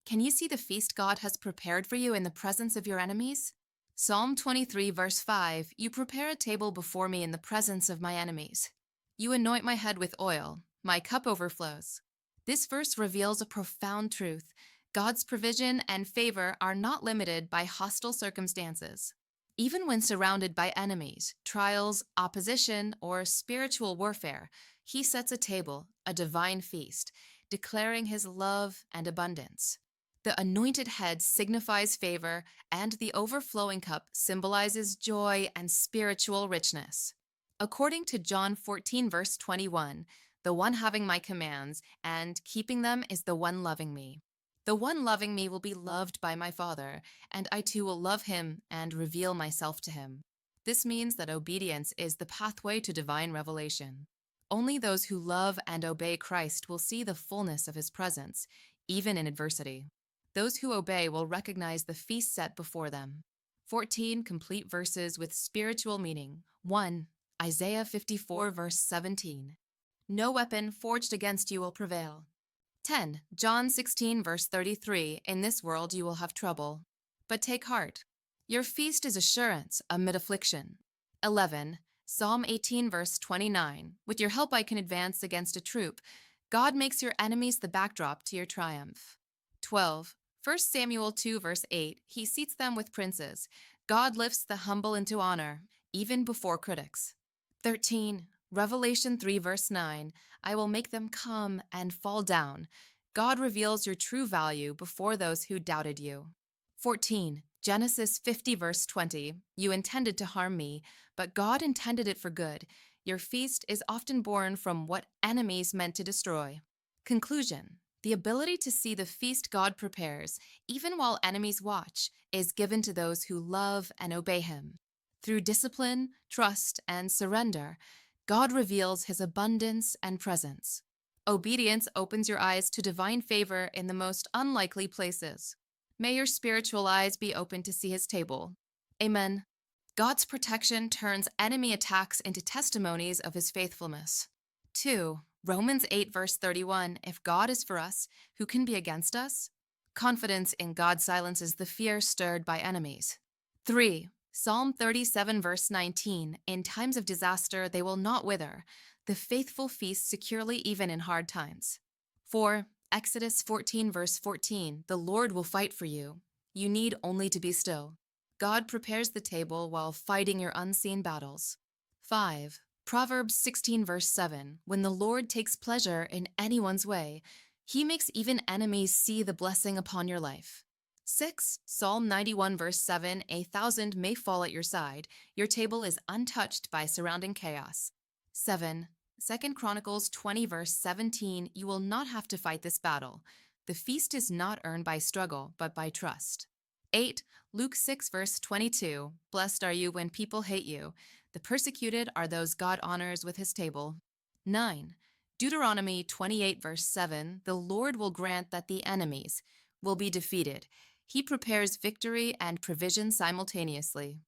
Can you see the feast God has prepared for you in the presence of your enemies? Psalm 23, verse 5, You prepare a table before me in the presence of my enemies. You anoint my head with oil, my cup overflows. This verse reveals a profound truth. God's provision and favor are not limited by hostile circumstances. Even when surrounded by enemies, trials, opposition, or spiritual warfare, He sets a table, a divine feast, declaring His love and abundance. The anointed head signifies favor, and the overflowing cup symbolizes joy and spiritual richness. According to John 14, verse 21, the one having my commands and keeping them is the one loving me. The one loving me will be loved by my Father, and I too will love him and reveal myself to him. This means that obedience is the pathway to divine revelation. Only those who love and obey Christ will see the fullness of his presence, even in adversity. Those who obey will recognize the feast set before them. 14 complete verses with spiritual meaning. 1. Isaiah 54, verse 17. No weapon forged against you will prevail. 10. John 16, verse 33. In this world you will have trouble. But take heart. Your feast is assurance amid affliction. 11. Psalm 18, verse 29. With your help I can advance against a troop. God makes your enemies the backdrop to your triumph. 12. 1 Samuel 2, verse 8. He seats them with princes. God lifts the humble into honor, even before critics. 13. Revelation 3, verse 9. I will make them come and fall down. God reveals your true value before those who doubted you. 14. Genesis 50, verse 20. You intended to harm me, but God intended it for good. Your feast is often born from what enemies meant to destroy. Conclusion. The ability to see the feast God prepares, even while enemies watch, is given to those who love and obey Him. Through discipline, trust, and surrender, God reveals His abundance and presence. Obedience opens your eyes to divine favor in the most unlikely places. May your spiritual eyes be open to see His table. Amen. God's protection turns enemy attacks into testimonies of His faithfulness. 2. Romans 8, verse 31. If God is for us, who can be against us? Confidence in God silences the fear stirred by enemies. 3. Psalm 37, verse 19. In times of disaster, they will not wither. The faithful feast securely even in hard times. 4. Exodus 14, verse 14. The Lord will fight for you. You need only to be still. God prepares the table while fighting your unseen battles. 5. Proverbs 16, verse 7. When the Lord takes pleasure in anyone's way, He makes even enemies see the blessing upon your life. 6. Psalm 91, verse 7. 1,000 may fall at your side. Your table is untouched by surrounding chaos. 7. 2 Chronicles 20, verse 17. You will not have to fight this battle. The feast is not earned by struggle, but by trust. 8. Luke 6, verse 22. Blessed are you when people hate you. The persecuted are those God honors with His table. 9. Deuteronomy 28, verse 7. The Lord will grant that the enemies will be defeated. He prepares victory and provision simultaneously.